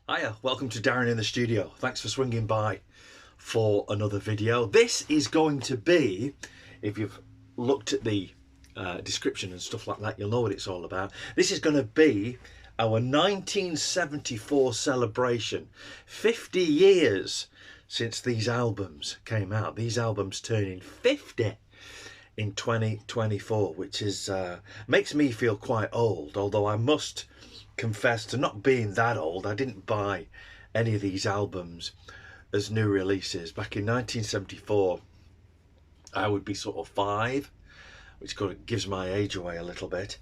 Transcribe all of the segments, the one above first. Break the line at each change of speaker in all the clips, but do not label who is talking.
Hiya, welcome to Darren in the studio. Thanks for swinging by for another video. This is going to be, if you've looked at the description and stuff like that, you'll know what it's all about. This is going to be our 1974 celebration. 50 years since these albums came out. These albums turning 50 in 2024, which is makes me feel quite old, although I must confess to not being that old. I didn't buy any of these albums as new releases. Back in 1974, I would be sort of 5, which kind of gives my age away a little bit.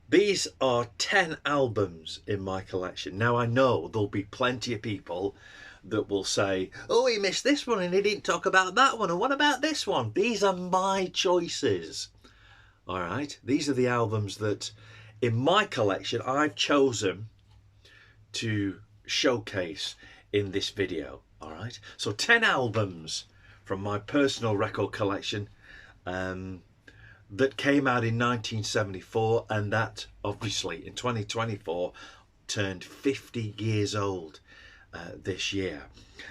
These are 10 albums in my collection. Now, I know there'll be plenty of people that will say, oh, he missed this one and he didn't talk about that one, and what about this one? These are my choices. All right, these are the albums that in my collection I've chosen to showcase in this video. All right, so 10 albums from my personal record collection that came out in 1974, and that obviously in 2024 turned 50 years old this year.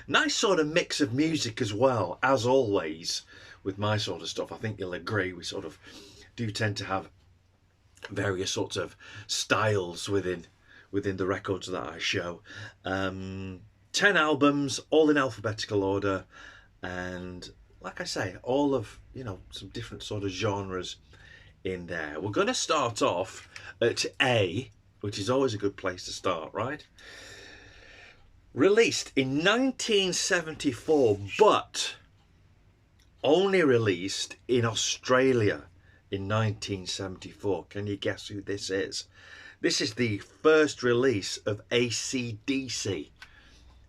Nice sort of mix of music as well, as always with my sort of stuff. I think you'll agree, we sort of do tend to have various sorts of styles within the records that I show. 10 albums, all in alphabetical order, and like I say, all of, you know, some different sort of genres in there. We're going to start off at A, which is always a good place to start, right? Released in 1974, but only released in Australia in 1974. Can you guess who this is? This is the first release of AC/DC.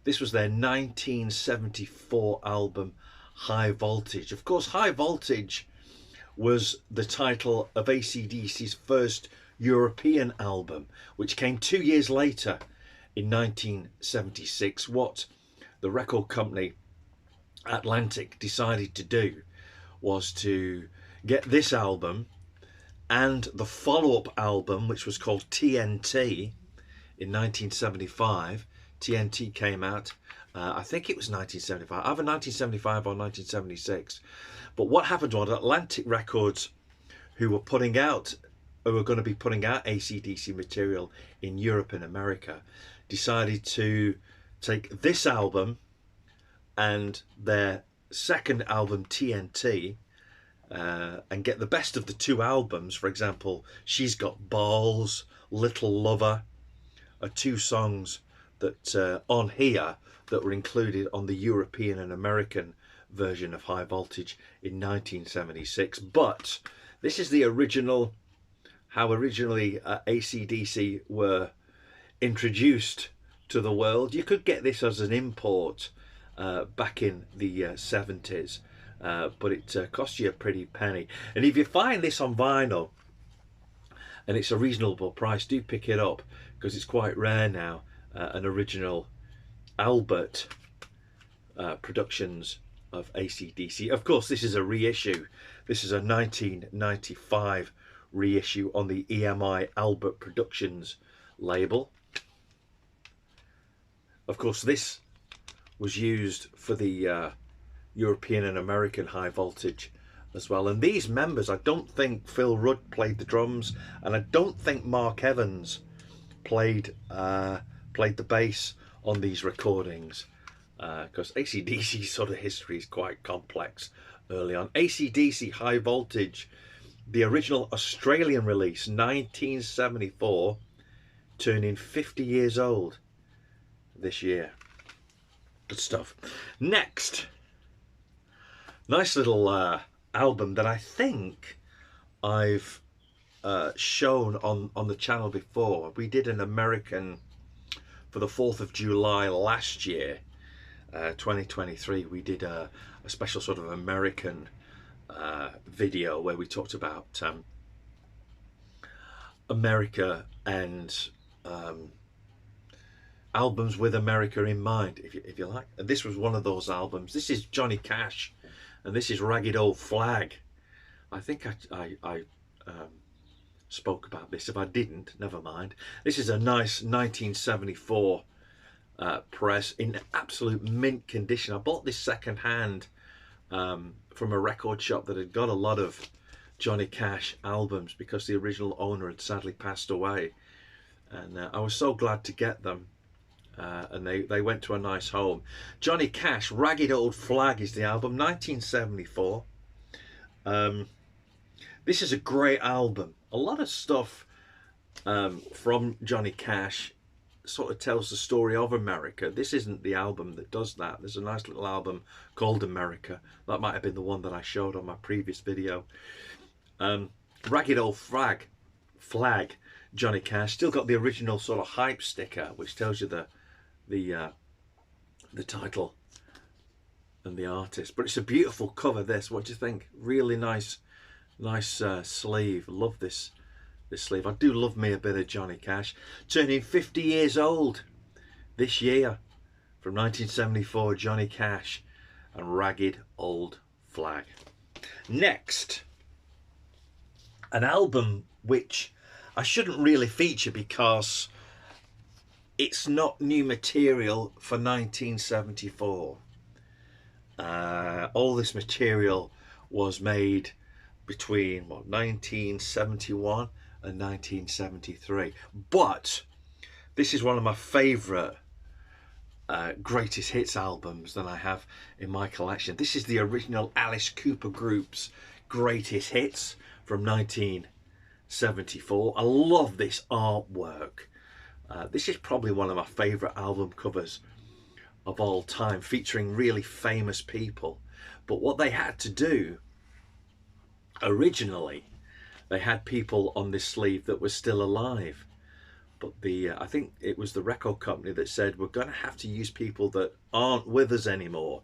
This was their 1974 album High Voltage. Of course, High Voltage was the title of AC/DC's first European album, which came 2 years later in 1976. What the record company Atlantic decided to do was to get this album and the follow-up album, which was called TNT, in 1975. TNT came out, I think it was 1975, either 1975 or 1976. But what happened was Atlantic Records, who were going to be putting out AC/DC material in Europe and America, decided to take this album and their second album TNT and get the best of the two albums. For example, She's Got Balls, Little Lover are two songs that on here that were included on the European and American version of High Voltage in 1976. But this is the original, how originally AC/DC were introduced to the world. You could get this as an import back in the 70s, but it cost you a pretty penny. And if you find this on vinyl and it's a reasonable price, do pick it up, because it's quite rare now. An original Albert productions of AC/DC. Of course, this is a reissue. This is a 1995 reissue on the EMI Albert Productions label. Of course, this was used for the European and American High Voltage as well. And these members, I don't think Phil Rudd played the drums, and I don't think Mark Evans played the bass on these recordings, because AC/DC sort of history is quite complex early on. AC/DC High Voltage, the original Australian release, 1974, turning 50 years old this year. Good stuff. Next, nice little album that I think I've shown on the channel before. We did an American for the 4th of July last year, 2023. We did a special sort of American video where we talked about America and albums with America in mind, if you like. And this was one of those albums. This is Johnny Cash, and this is Ragged Old Flag. I think I spoke about this. If I didn't, never mind. This is a nice 1974 press in absolute mint condition. I bought this second hand from a record shop that had got a lot of Johnny Cash albums because the original owner had sadly passed away, and I was so glad to get them. And they went to a nice home. Johnny Cash, Ragged Old Flag is the album, 1974. This is a great album. A lot of stuff from Johnny Cash sort of tells the story of America. This isn't the album that does that. There's a nice little album called America. That might have been the one that I showed on my previous video. Ragged Old Flag, Johnny Cash. Still got the original sort of hype sticker, which tells you the title and the artist. But it's a beautiful cover, this. What do you think? Really nice sleeve. Love this sleeve. I do love me a bit of Johnny Cash. Turning 50 years old this year. From 1974, Johnny Cash and Ragged Old Flag. Next, an album which I shouldn't really feature because it's not new material for 1974. All this material was made between 1971 and 1973. But this is one of my favourite greatest hits albums that I have in my collection. This is the original Alice Cooper Group's greatest hits from 1974. I love this artwork. This is probably one of my favourite album covers of all time, featuring really famous people. But what they had to do originally, they had people on this sleeve that were still alive. But I think it was the record company that said, we're going to have to use people that aren't with us anymore,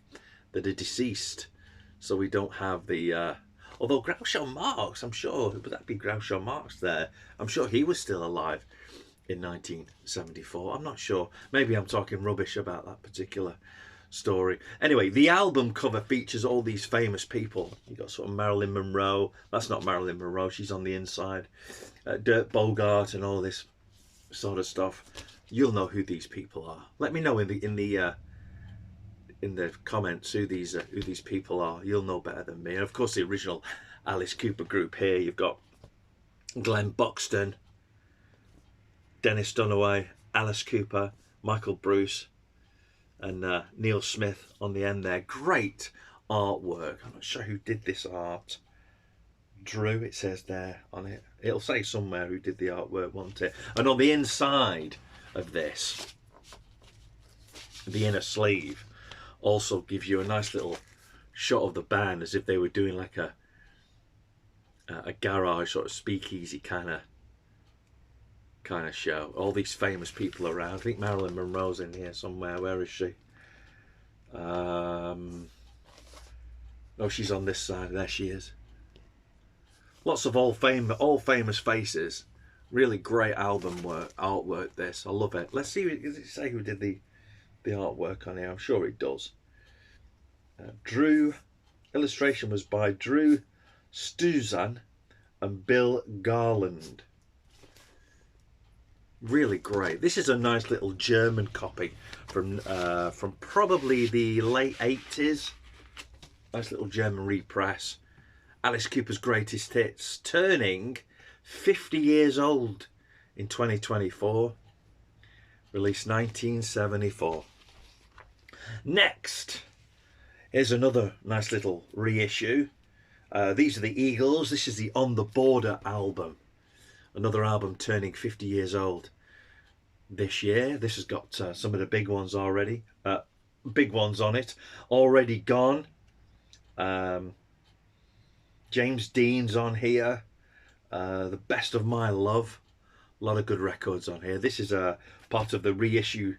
that are deceased, so we don't have the... although Groucho Marx, I'm sure, would that be Groucho Marx there? I'm sure he was still alive in 1974. I'm not sure. Maybe I'm talking rubbish about that particular story. Anyway, the album cover features all these famous people. You got sort of Marilyn Monroe. That's not Marilyn Monroe. She's on the inside. Dirk Bogart and all this sort of stuff. You'll know who these people are. Let me know in the comments who these people are. You'll know better than me. And of course, the original Alice Cooper Group here. You've got Glenn Buxton, Dennis Dunaway, Alice Cooper, Michael Bruce, and Neil Smith on the end there. Great artwork. I'm not sure who did this art. Drew, it says there on it. It'll say somewhere who did the artwork, won't it? And on the inside of this, the inner sleeve also gives you a nice little shot of the band as if they were doing like a garage sort of speakeasy kind of show. All these famous people around. I think Marilyn Monroe's in here somewhere. Where is she? Oh, she's on this side. There she is. Lots of all famous faces. Really great album artwork. This, I love it. Let's see. Does it say who did the artwork on here? I'm sure it does. Drew. Illustration was by Drew Stuzan and Bill Garland. Really great. This is a nice little German copy from probably the late 80s. Nice little German repress. Alice Cooper's greatest hits, turning 50 years old in 2024. Released 1974. Next, here's another nice little reissue. These are the Eagles. This is the On the Border album. Another album turning 50 years old this year. This has got some of the big ones already. Big ones on it. Already Gone. James Dean's on here. The Best of My Love. A lot of good records on here. This is a part of the reissue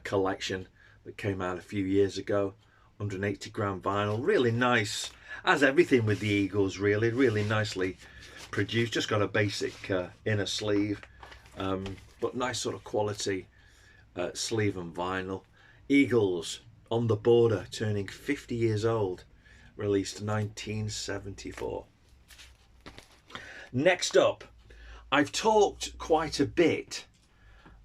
collection that came out a few years ago. 180 gram vinyl. Really nice. As everything with the Eagles, really nicely produced. Just got a basic inner sleeve, but nice sort of quality sleeve and vinyl. Eagles, On the Border, turning 50 years old. Released 1974. Next up, I've talked quite a bit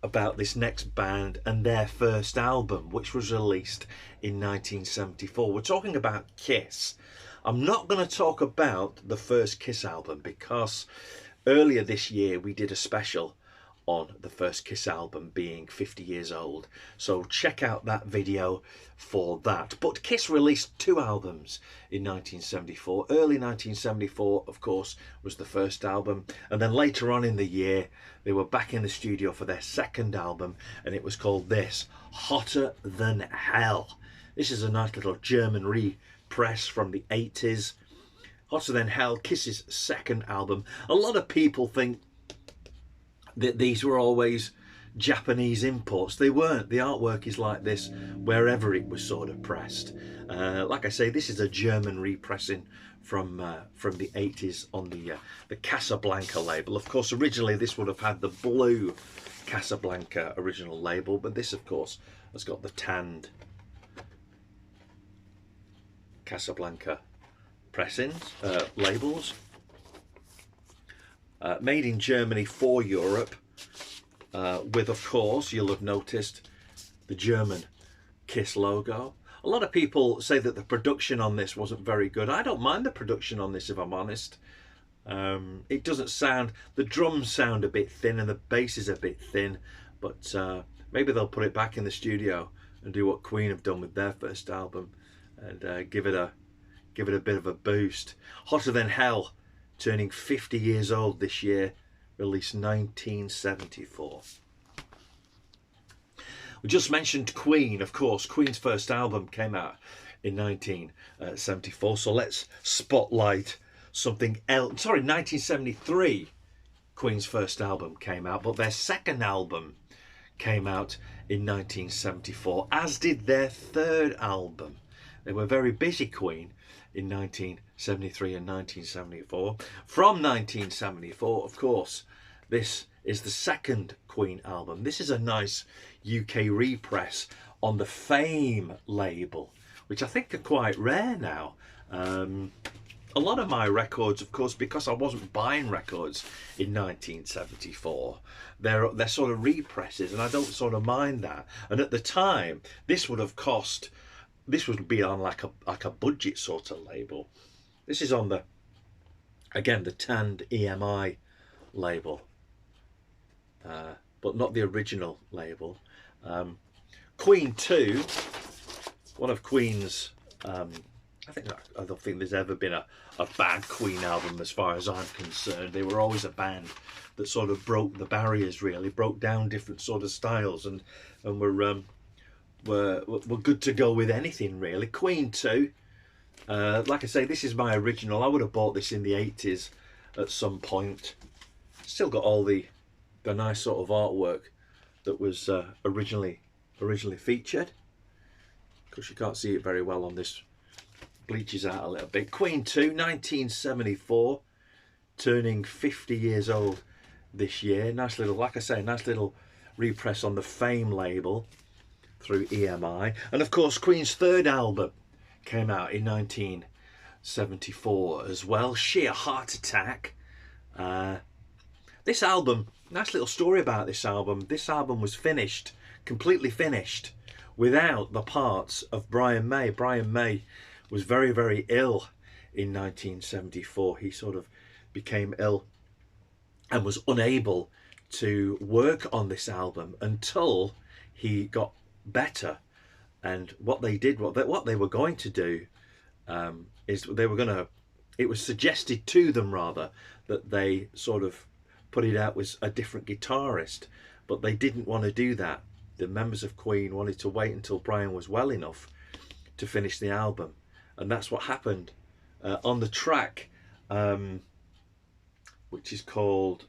about this next band and their first album, which was released in 1974. We're talking about Kiss. I'm not going to talk about the first Kiss album because earlier this year we did a special on the first Kiss album being 50 years old. So check out that video for that. But Kiss released 2 albums in 1974. Early 1974, of course, was the first album. And then later on in the year, they were back in the studio for their second album. And it was called this, Hotter Than Hell. This is a nice little German repress from the 80s. Hotter Than Hell, Kiss's second album. A lot of people think that these were always Japanese imports. They weren't. The artwork is like this wherever it was sort of pressed. Like I say, this is a German repressing from the 80s on the Casablanca label. Of course, originally this would have had the blue Casablanca original label, but this, of course, has got the tanned Casablanca pressings, labels. Made in Germany for Europe, with, of course, you'll have noticed the German Kiss logo. A lot of people say that the production on this wasn't very good. I don't mind the production on this, if I'm honest. It doesn't sound, the drums sound a bit thin and the bass is a bit thin, but maybe they'll put it back in the studio and do what Queen have done with their first album and give it a bit of a boost. Hotter Than Hell, turning 50 years old this year, released 1974. We just mentioned Queen, of course. Queen's first album came out in 1974, so let's spotlight something else. Sorry, 1973, Queen's first album came out, but their second album came out in 1974, as did their third album. They were very busy, Queen, in 1973 and 1974. From 1974, of course, this is the second Queen album. This is a nice UK repress on the Fame label, which I think are quite rare now. A lot of my records, of course, because I wasn't buying records in 1974, they're sort of represses, and I don't sort of mind that. And at the time, this would have cost, this would be on like a budget sort of label. This is on the, again, the tanned EMI label, but not the original label. Queen 2, one of Queen's, I don't think there's ever been a bad Queen album as far as I'm concerned. They were always a band that sort of broke the barriers, really, broke down different sort of styles, and were good to go with anything, really. Queen 2, like I say, this is my original. I would have bought this in the 80s at some point. Still got all the nice sort of artwork that was originally featured. Of course, you can't see it very well on this. Bleaches out a little bit. Queen 2, 1974, turning 50 years old this year. Nice little, like I say, nice little repress on the Fame label through EMI. And of course, Queen's third album came out in 1974 as well, Sheer Heart Attack. This album, nice little story about this album. This album was finished, completely finished, without the parts of Brian May. Brian May was very, very ill in 1974. He sort of became ill and was unable to work on this album until he got better. And what they did, what they were going to do, is they were going to, it was suggested to them rather, that they sort of put it out with a different guitarist, but they didn't want to do that. The members of Queen wanted to wait until Brian was well enough to finish the album. And that's what happened. On the track, which is called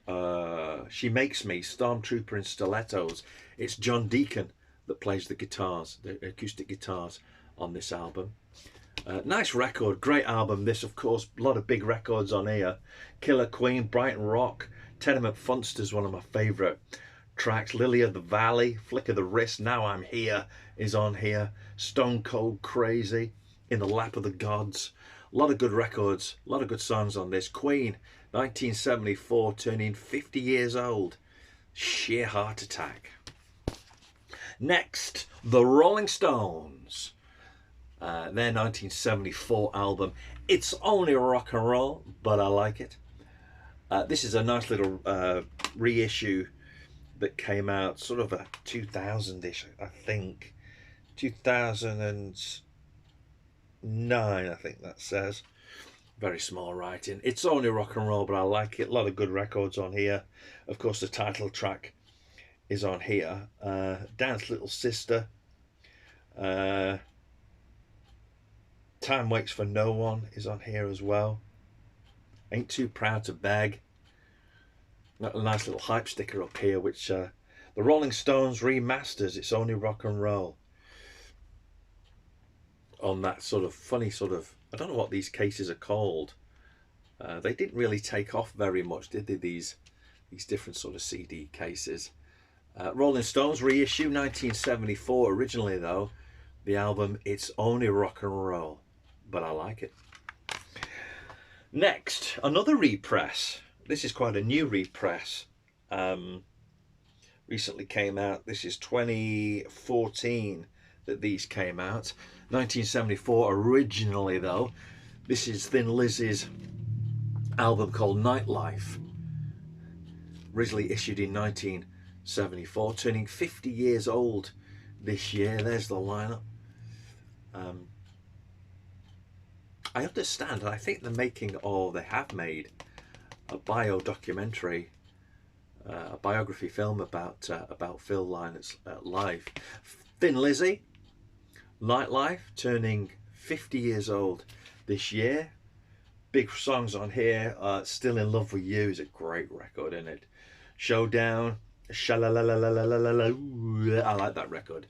She Makes Me, Stormtrooper in Stilettos, it's John Deacon that plays the guitars, the acoustic guitars on this album. Nice record, great album. This, of course, a lot of big records on here. Killer Queen, Brighton Rock, Tenement Funster's one of my favourite tracks. Lily of the Valley, Flick of the Wrist, Now I'm Here is on here. Stone Cold Crazy, In the Lap of the Gods. A lot of good records, a lot of good songs on this. Queen, 1974, turning 50 years old. Sheer heart attack. Next, the Rolling Stones. Their 1974 album, It's Only Rock and Roll, but I Like It. This is a nice little reissue that came out sort of a 2000-ish, I think. 2009, I think that says. Very small writing. It's Only Rock and Roll, but I Like It. A lot of good records on here. Of course, the title track is on here. Dance Little Sister. Time Waits for No One is on here as well. Ain't Too Proud to Beg. Got a nice little hype sticker up here, which the Rolling Stones remasters It's Only Rock and Roll. On that sort of funny sort of, I don't know what these cases are called. They didn't really take off very much, did they, these different sort of CD cases. Rolling Stones reissue 1974 originally though. The album It's Only Rock and Roll, but I Like It. Next, another repress. This is quite a new repress. Recently came out. This is 2014 that these came out. 1974 originally though. This is Thin Lizzy's album called Nightlife. Originally issued in 1974, turning 50 years old this year. There's the lineup. I understand, and I think they're making, or they have made, a bio-documentary, a biography film about Phil Lynot's life. Thin Lizzy, Nightlife, turning 50 years old this year. Big songs on here. Still in Love with You is a great record, isn't it? Showdown, Sha-la-la-la-la-la-la-la. I like that record.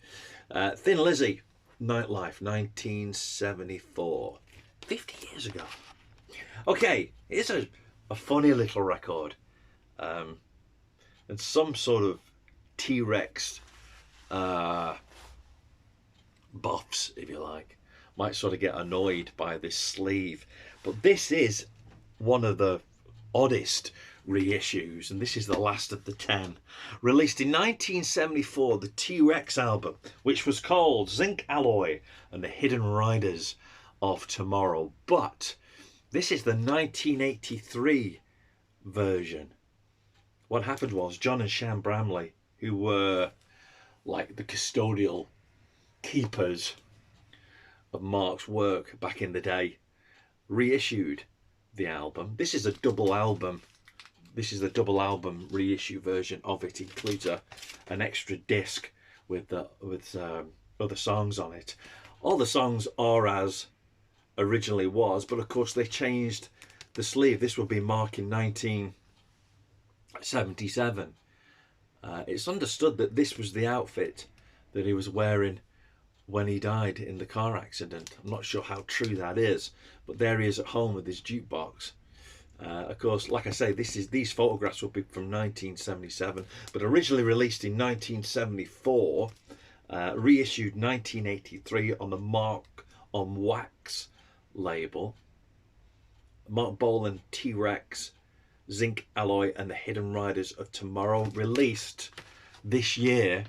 Thin Lizzy, Nightlife, 1974. 50 years ago. Okay, here's a funny little record. And some sort of TRex buffs, if you like, might sort of get annoyed by this sleeve. But this is one of the oddest reissues, and this is the last of the 10. Released in 1974, the TRex album, which was called Zinc Alloy and the Hidden Riders of Tomorrow. But this is the 1983 version. What happened was John and Shan Bramley, who were like the custodial keepers of Mark's work back in the day, reissued the album. This is a double album. This is the double album reissue version of it. Includes an extra disc with other songs on it. All the songs are as originally was, but of course they changed the sleeve. This would be Mark in 1977. It's understood that this was the outfit that he was wearing when he died in the car accident. I'm not sure how true that is, but there he is at home with his jukebox. Of course, like I say, these photographs will be from 1977, but originally released in 1974, reissued 1983 on the Mark on Wax label. Mark Bolan, TRex, Zinc Alloy and the Hidden Riders of Tomorrow, released this year.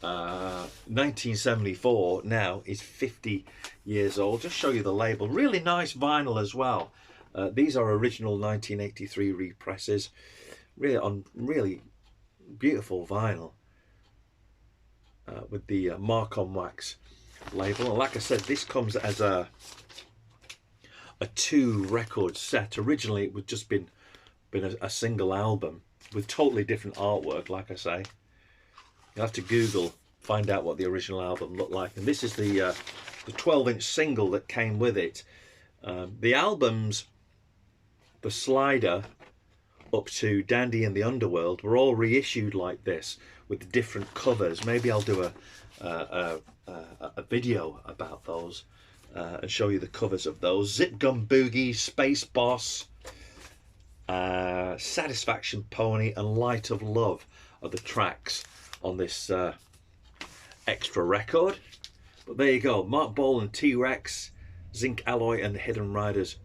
1974 now is 50 years old. Just show you the label. Really nice vinyl as well. These are original 1983 represses, really on really beautiful vinyl with the Mark on Wax label. And like I said, this comes as a 2-record set. Originally it would just been a single album with totally different artwork. Like I say, you have to Google, find out what the original album looked like. And this is the 12-inch single that came with it. The albums, the slider up to Dandy and the Underworld, were all reissued like this with different covers. Maybe I'll do a video about those and show you the covers of those. Zip Gun Boogie, Space Boss, Satisfaction Pony and Light of Love are the tracks on this extra record. But there you go, Mark Bolan, TRex, Zinc Alloy and the Hidden Riders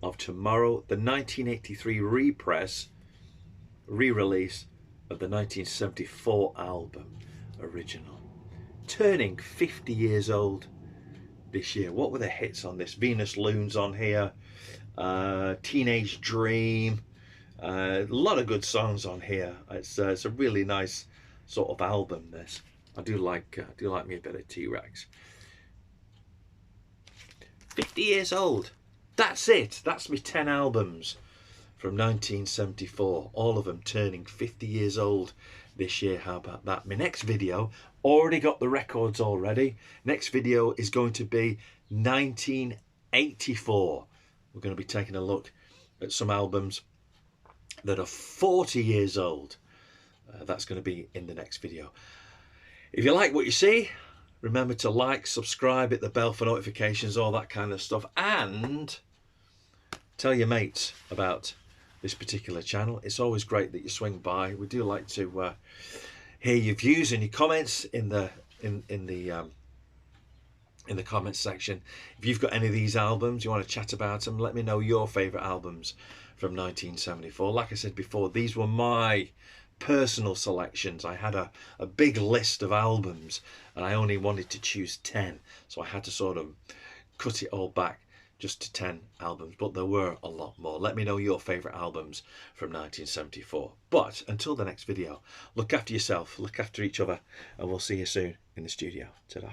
of Tomorrow, the 1983 re-release of the 1974 album original. Turning 50 years old this year. What were the hits on this? Venus Loon's on here, Teenage Dream, a lot of good songs on here. It's a really nice sort of album, this. I do like me a bit of TRex. 50 years old. That's it. That's me 10 albums from 1974. All of them turning 50 years old this year. How about that? My next video, already got the records already. Next video is going to be 1984. We're going to be taking a look at some albums that are 40 years old. That's going to be in the next video. If you like what you see, remember to like, subscribe, hit the bell for notifications, all that kind of stuff, and tell your mates about this particular channel. It's always great that you swing by. We do like to hear your views and your comments in the comments section. If you've got any of these albums, you want to chat about them, let me know your favourite albums from 1974. Like I said before, these were my personal selections. I had a big list of albums and I only wanted to choose 10, so I had to sort of cut it all back just to 10 albums, but there were a lot more. Let me know your favourite albums from 1974. But until the next video, look after yourself, look after each other, and we'll see you soon in the studio. Ta-da.